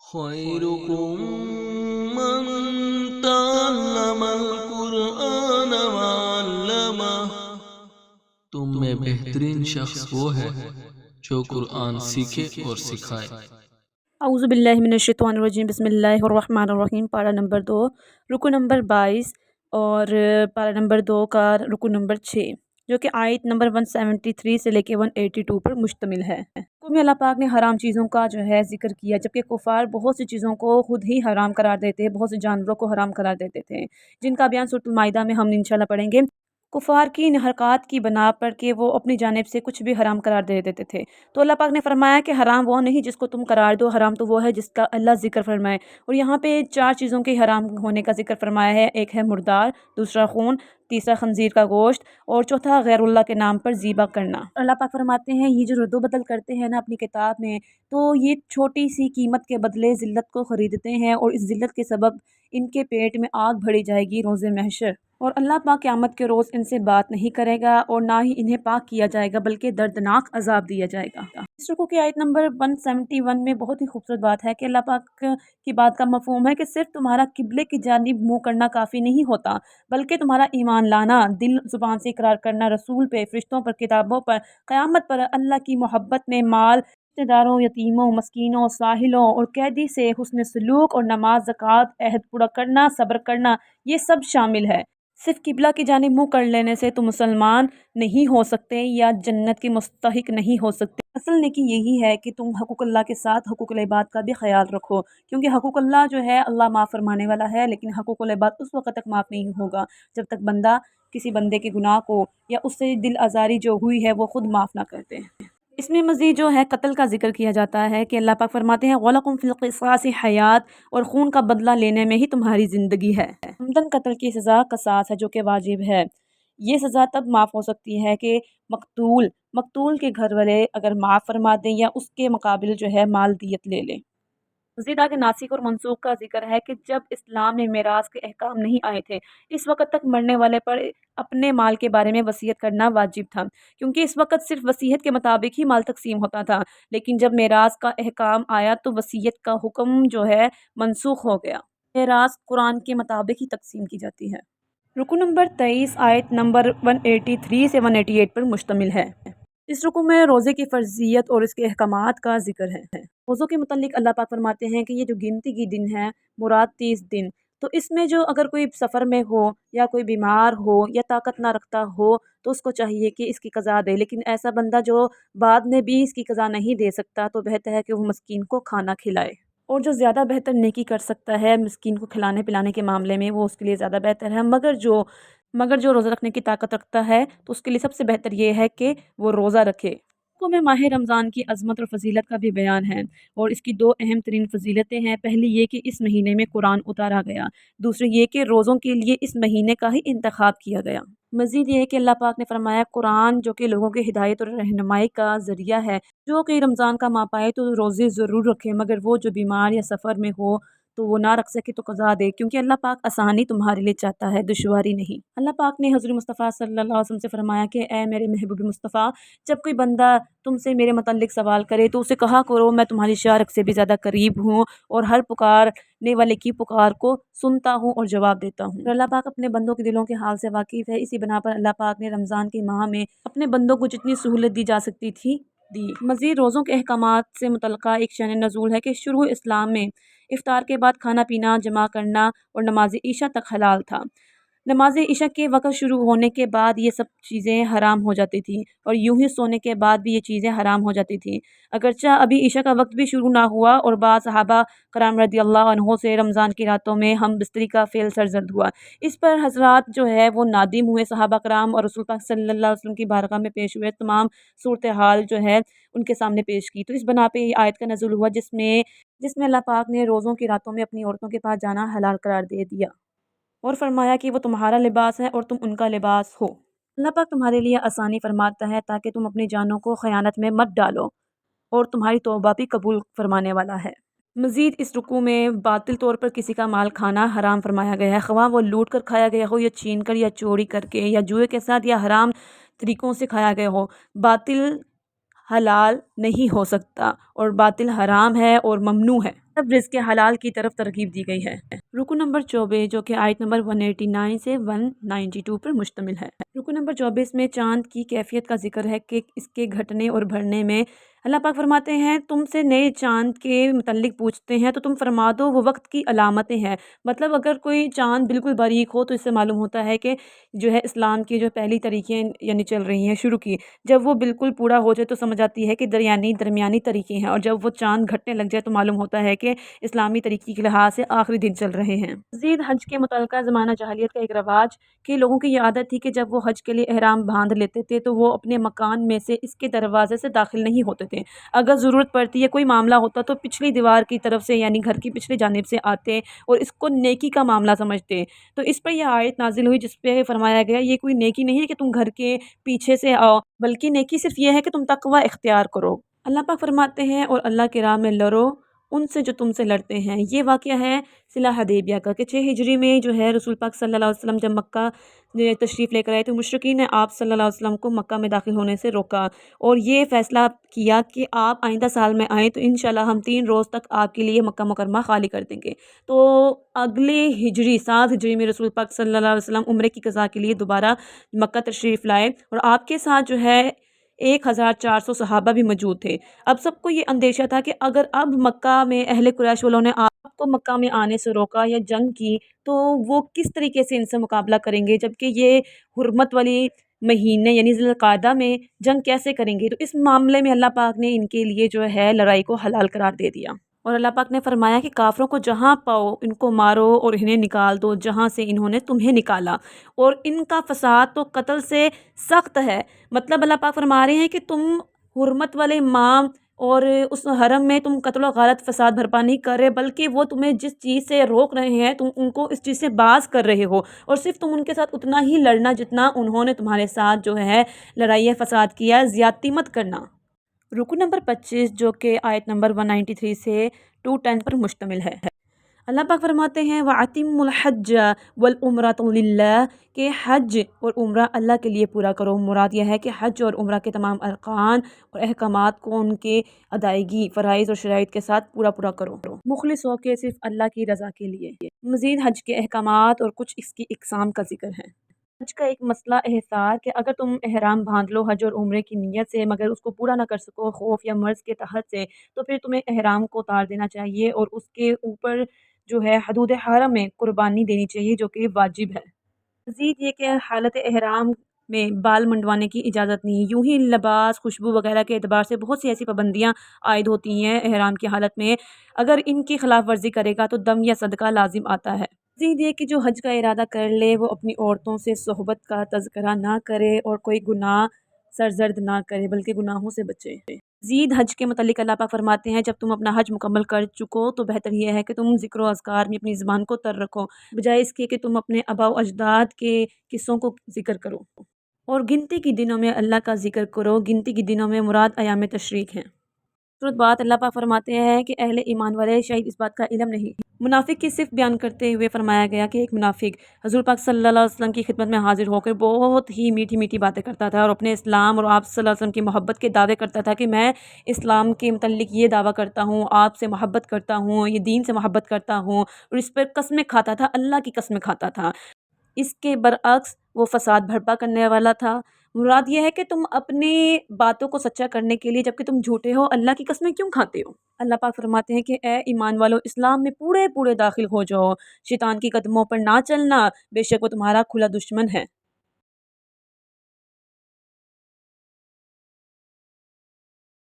خيركم من تعلم القرآن وعلمه۔ تم میں بہترین شخص وہ ہے جو قرآن سیکھے اور سکھائے۔ اعوذ باللہ من الشیطان الرجیم، بسم اللہ الرحمن الرحیم۔ پارہ نمبر 2 رکو نمبر 22 اور پارہ نمبر 2 کا رکو نمبر 6، جو کہ آیت نمبر 173 سے لے کے 182 پر مشتمل ہے۔ میں اللہ پاک نے حرام چیزوں کا جو ہے ذکر کیا، جبکہ کفار بہت سی چیزوں کو خود ہی حرام قرار دیتے، بہت سے جانوروں کو حرام قرار دیتے تھے، جن کا بیان سورۃ المائدہ میں ہم انشاءاللہ پڑھیں گے۔ کفار کی ان حرکات کی بنا پر کہ وہ اپنی جانب سے کچھ بھی حرام قرار دے دیتے تھے، تو اللہ پاک نے فرمایا کہ حرام وہ نہیں جس کو تم قرار دو، حرام تو وہ ہے جس کا اللہ ذکر فرمائے۔ اور یہاں پہ 4 چیزوں کے حرام ہونے کا ذکر فرمایا ہے۔ ایک ہے مردار، دوسرا خون، تیسرا خنزیر کا گوشت، اور چوتھا غیر اللہ کے نام پر ذبح کرنا۔ اللہ پاک فرماتے ہیں یہ جو رد و بدل کرتے ہیں نا اپنی کتاب میں، تو یہ چھوٹی سی قیمت کے بدلے ذلت کو خریدتے ہیں، اور اس ذلت کے سبب ان کے پیٹ میں آگ بھری جائے گی روز محشر، اور اللہ پاک قیامت کے روز ان سے بات نہیں کرے گا اور نہ ہی انہیں پاک کیا جائے گا، بلکہ دردناک عذاب دیا جائے گا۔ اس رکوع کی آیت نمبر 171 میں بہت ہی خوبصورت بات ہے کہ اللہ پاک کی بات کا مفہوم ہے کہ صرف تمہارا قبلے کی جانب منہ کرنا کافی نہیں ہوتا، بلکہ تمہارا ایمان لانا، دل زبان سے اقرار کرنا رسول پہ، فرشتوں پر، کتابوں پر، قیامت پر، اللہ کی محبت میں، مال، رشتہ داروں، یتیموں، مسکینوں، ساحلوں اور قیدی سے حسن سلوک، اور نماز، زکوٰۃ، عہد پورا کرنا، صبر کرنا، یہ سب شامل ہے۔ صرف قبلہ کی جانب منہ کر لینے سے تم مسلمان نہیں ہو سکتے یا جنت کے مستحق نہیں ہو سکتے۔ اصل نیکی یہی ہے کہ تم حقوق اللہ کے ساتھ حقوق العباد کا بھی خیال رکھو، کیونکہ حقوق اللہ جو ہے اللہ معاف فرمانے والا ہے، لیکن حقوق العباد اس وقت تک معاف نہیں ہوگا جب تک بندہ کسی بندے کے گناہ کو یا اس سے دل آزاری جو ہوئی ہے وہ خود معاف نہ کرتے۔ اس میں مزید جو ہے قتل کا ذکر کیا جاتا ہے کہ اللہ پاک فرماتے ہیں وَلَكُمْ فِي الْقِصَاصِ حیات، اور خون کا بدلہ لینے میں ہی تمہاری زندگی ہے۔ عمدن قتل کی سزا قصاص ہے جو کہ واجب ہے۔ یہ سزا تب معاف ہو سکتی ہے کہ مقتول کے گھر والے اگر معاف فرما دیں یا اس کے مقابل جو ہے مال دیت لے لیں۔ مزید آگے ناسخ اور منسوخ کا ذکر ہے کہ جب اسلام میں میراث کے احکام نہیں آئے تھے، اس وقت تک مرنے والے پر اپنے مال کے بارے میں وصیت کرنا واجب تھا، کیونکہ اس وقت صرف وصیت کے مطابق ہی مال تقسیم ہوتا تھا، لیکن جب میراث کا احکام آیا تو وصیت کا حکم جو ہے منسوخ ہو گیا۔ میراث قرآن کے مطابق ہی تقسیم کی جاتی ہے۔ رکو نمبر 23 آیت نمبر 183 سے 188 پر مشتمل ہے۔ اس رکوع میں روزے کی فرضیت اور اس کے احکامات کا ذکر ہے۔ روزوں کے متعلق اللہ پاک فرماتے ہیں کہ یہ جو گنتی کی دن ہے مراد 30 دن، تو اس میں جو اگر کوئی سفر میں ہو یا کوئی بیمار ہو یا طاقت نہ رکھتا ہو تو اس کو چاہیے کہ اس کی قضا دے، لیکن ایسا بندہ جو بعد میں بھی اس کی قضا نہیں دے سکتا تو بہتر ہے کہ وہ مسکین کو کھانا کھلائے، اور جو زیادہ بہتر نیکی کر سکتا ہے مسکین کو کھلانے پلانے کے معاملے میں وہ اس کے لیے زیادہ بہتر ہے، مگر جو روزہ رکھنے کی طاقت رکھتا ہے تو اس کے لیے سب سے بہتر یہ ہے کہ وہ روزہ رکھے۔ کو میں ماہ رمضان کی عظمت اور فضیلت کا بھی بیان ہے، اور اس کی 2 اہم ترین فضیلتیں ہیں۔ پہلی یہ کہ اس مہینے میں قرآن اتارا گیا، دوسری یہ کہ روزوں کے لیے اس مہینے کا ہی انتخاب کیا گیا۔ مزید یہ ہے کہ اللہ پاک نے فرمایا قرآن جو کہ لوگوں کی ہدایت اور رہنمائی کا ذریعہ ہے، جو کہ رمضان کا ماہ پائے تو روزے ضرور رکھے، مگر وہ جو بیمار یا سفر میں ہو تو وہ نہ رکھ سکے تو قضا دے، کیونکہ اللہ پاک آسانی تمہارے لیے چاہتا ہے، دشواری نہیں۔ اللہ پاک نے حضور مصطفیٰ صلی اللہ علیہ وسلم سے فرمایا کہ اے میرے محبوب مصطفیٰ، جب کوئی بندہ تم سے میرے متعلق سوال کرے تو اسے کہا کرو میں تمہاری شارک سے بھی زیادہ قریب ہوں، اور ہر پکارنے والے کی پکار کو سنتا ہوں اور جواب دیتا ہوں۔ اور اللہ پاک اپنے بندوں کے دلوں کے حال سے واقف ہے، اسی بنا پر اللہ پاک نے رمضان کے ماہ میں اپنے بندوں کو جتنی سہولت دی جا سکتی تھی دی۔ مزید روزوں کے احکامات سے متعلقہ ایک شأن نزول ہے کہ شروع اسلام میں افطار کے بعد کھانا پینا جمع کرنا اور نماز عشاء تک حلال تھا۔ نماز عشاء کے وقت شروع ہونے کے بعد یہ سب چیزیں حرام ہو جاتی تھیں، اور یوں ہی سونے کے بعد بھی یہ چیزیں حرام ہو جاتی تھیں، اگرچہ ابھی عشاء کا وقت بھی شروع نہ ہوا، اور بعض صحابہ کرام رضی اللہ عنہ سے رمضان کی راتوں میں ہم بستری کا فعل سرزد ہوا۔ اس پر حضرات جو ہے وہ نادم ہوئے، صحابہ کرام اور رسول پاک صلی اللہ علیہ وسلم کی بارگاہ میں پیش ہوئے، تمام صورتحال جو ہے ان کے سامنے پیش کی، تو اس بنا پہ یہ آیت کا نزول ہوا جس میں اللہ پاک نے روزوں کی راتوں میں اپنی عورتوں کے پاس جانا حلال قرار دے دیا، اور فرمایا کہ وہ تمہارا لباس ہے اور تم ان کا لباس ہو۔ اللہ پاک تمہارے لیے آسانی فرماتا ہے تاکہ تم اپنی جانوں کو خیانت میں مت ڈالو، اور تمہاری توبہ بھی قبول فرمانے والا ہے۔ مزید اس رکوع میں باطل طور پر کسی کا مال کھانا حرام فرمایا گیا ہے، خواہ وہ لوٹ کر کھایا گیا ہو یا چھین کر یا چوری کر کے یا جوئے کے ساتھ یا حرام طریقوں سے کھایا گیا ہو۔ باطل حلال نہیں ہو سکتا، اور باطل حرام ہے اور ممنوع ہے۔ تب رزق حلال کی طرف ترغیب دی گئی ہے۔ رکن نمبر 24 جو کہ آیت نمبر 189 سے 192 پر مشتمل ہے۔ رکن نمبر 24 میں چاند کی کیفیت کا ذکر ہے کہ اس کے گھٹنے اور بھرنے میں اللہ پاک فرماتے ہیں تم سے نئے چاند کے متعلق پوچھتے ہیں تو تم فرما دو وہ وقت کی علامتیں ہیں۔ مطلب اگر کوئی چاند بالکل باریک ہو تو اس سے معلوم ہوتا ہے کہ جو ہے اسلام کی جو پہلی طریقے یعنی چل رہی ہیں شروع کی۔ جب وہ بالکل پورا ہو جائے تو سمجھ آتی ہے کہ درمیانی طریقے ہیں، اور جب وہ چاند گھٹنے لگ جائے تو معلوم ہوتا ہے کہ اسلامی طریقے کے لحاظ سے آخری دن چل رہے ہیں۔ مزید حج کے متعلقہ زمانہ جاہلیت کا ایک رواج کہ لوگوں کی یہ عادت تھی کہ جب وہ حج کے لیے احرام باندھ لیتے تھے تو وہ اپنے مکان میں سے اس کے دروازے سے داخل نہیں ہوتے تھے۔ اگر ضرورت پڑتی یا کوئی معاملہ ہوتا تو پچھلی دیوار کی طرف سے یعنی گھر کی پچھلی جانب سے آتے اور اس کو نیکی کا معاملہ سمجھتے۔ تو اس پر یہ آیت نازل ہوئی جس پہ فرمایا گیا یہ کوئی نیکی نہیں ہے کہ تم گھر کے پیچھے سے آؤ، بلکہ نیکی صرف یہ ہے کہ تم تقوی اختیار کرو۔ اللہ پاک فرماتے ہیں اور اللہ کی راہ میں لڑو ان سے جو تم سے لڑتے ہیں۔ یہ واقعہ ہے صلح حدیبیہ کا کہ 6 ہجری میں جو ہے رسول پاک صلی اللہ علیہ وسلم جب مکہ تشریف لے کر آئے تو مشرکین نے آپ صلی اللہ علیہ وسلم کو مکہ میں داخل ہونے سے روکا اور یہ فیصلہ کیا کہ آپ آئندہ سال میں آئیں تو انشاءاللہ ہم 3 روز تک آپ کے لیے مکہ مکرمہ خالی کر دیں گے۔ تو اگلے ہجری 7 ہجری میں رسول پاک صلی اللہ علیہ وسلم عمرے کی قضاء کے لیے دوبارہ مکہ تشریف لائے اور آپ کے ساتھ جو ہے 1400 صحابہ بھی موجود تھے۔ اب سب کو یہ اندیشہ تھا کہ اگر اب مکہ میں اہل قریش والوں نے آپ کو مکہ میں آنے سے روکا یا جنگ کی تو وہ کس طریقے سے ان سے مقابلہ کریں گے، جبکہ یہ حرمت والی مہینے یعنی ذی القعدہ میں جنگ کیسے کریں گے۔ تو اس معاملے میں اللہ پاک نے ان کے لیے جو ہے لڑائی کو حلال قرار دے دیا، اور اللہ پاک نے فرمایا کہ کافروں کو جہاں پاؤ ان کو مارو اور انہیں نکال دو جہاں سے انہوں نے تمہیں نکالا، اور ان کا فساد تو قتل سے سخت ہے۔ مطلب اللہ پاک فرما رہے ہیں کہ تم حرمت والے ماں اور اس حرم میں تم قتل و غارت فساد بھرپا نہیں کر رہے، بلکہ وہ تمہیں جس چیز سے روک رہے ہیں تم ان کو اس چیز سے باز کر رہے ہو، اور صرف تم ان کے ساتھ اتنا ہی لڑنا جتنا انہوں نے تمہارے ساتھ جو ہے لڑائی فساد کیا، زیادتی مت کرنا۔ رکن نمبر 25 جو کہ آیت نمبر 193 سے 210 پر مشتمل ہے۔ اللہ پاک فرماتے ہیں وَأَتِمُّ الْحَجَّ وَالْعُمْرَةَ لِلَّهِ کہ حج اور عمرہ اللہ کے لیے پورا کرو۔ مراد یہ ہے کہ حج اور عمرہ کے تمام ارکان اور احکامات کو ان کے ادائیگی فرائض اور شرائط کے ساتھ پورا کرو، مخلص ہو کے صرف اللہ کی رضا کے لیے۔ مزید حج کے احکامات اور کچھ اس کی اقسام کا ذکر ہے۔ حج کا ایک مسئلہ احصار کہ اگر تم احرام باندھ لو حج اور عمرے کی نیت سے مگر اس کو پورا نہ کر سکو خوف یا مرض کے تحت سے، تو پھر تمہیں احرام کو اتار دینا چاہیے اور اس کے اوپر جو ہے حدود حرم میں قربانی دینی چاہیے جو کہ واجب ہے۔ مزید یہ کہ حالت احرام میں بال منڈوانے کی اجازت نہیں، یوں ہی لباس خوشبو وغیرہ کے اعتبار سے بہت سی ایسی پابندیاں عائد ہوتی ہیں احرام کی حالت میں، اگر ان کی خلاف ورزی کرے گا تو دم یا صدقہ لازم آتا ہے۔ مزید یہ کہ جو حج کا ارادہ کر لے وہ اپنی عورتوں سے صحبت کا تذکرہ نہ کرے اور کوئی گناہ سرزد نہ کرے بلکہ گناہوں سے بچے۔ مزید حج کے متعلق اللہ پاک فرماتے ہیں جب تم اپنا حج مکمل کر چکو تو بہتر یہ ہے کہ تم ذکر و اذکار میں اپنی زبان کو تر رکھو بجائے اس کے کہ تم اپنے آباء و اجداد کے قصوں کو ذکر کرو، اور گنتی کی دنوں میں اللہ کا ذکر کرو۔ گنتی کی دنوں میں مراد ایام تشریق ہیں۔ دوسری بات اللہ پاک فرماتے ہیں کہ اہل ایمان والے شاید اس بات کا علم نہیں۔ منافق کی صفت بیان کرتے ہوئے فرمایا گیا کہ ایک منافق حضور پاک صلی اللہ علیہ وسلم کی خدمت میں حاضر ہو کر بہت ہی میٹھی میٹھی باتیں کرتا تھا اور اپنے اسلام اور آپ صلی اللہ علیہ وسلم کی محبت کے دعوے کرتا تھا کہ میں اسلام کے متعلق یہ دعویٰ کرتا ہوں، آپ سے محبت کرتا ہوں، یہ دین سے محبت کرتا ہوں، اور اس پر قسمیں کھاتا تھا، اللہ کی قسمیں کھاتا تھا۔ اس کے برعکس وہ فساد بھرپا کرنے والا تھا۔ مراد یہ ہے کہ تم اپنی باتوں کو سچا کرنے کے لیے جبکہ تم جھوٹے ہو اللہ کی قسمیں کیوں کھاتے ہو۔ اللہ پاک فرماتے ہیں کہ اے ایمان والو اسلام میں پورے داخل ہو جاؤ، شیطان کی قدموں پر نہ چلنا، بے شک وہ تمہارا کھلا دشمن ہے۔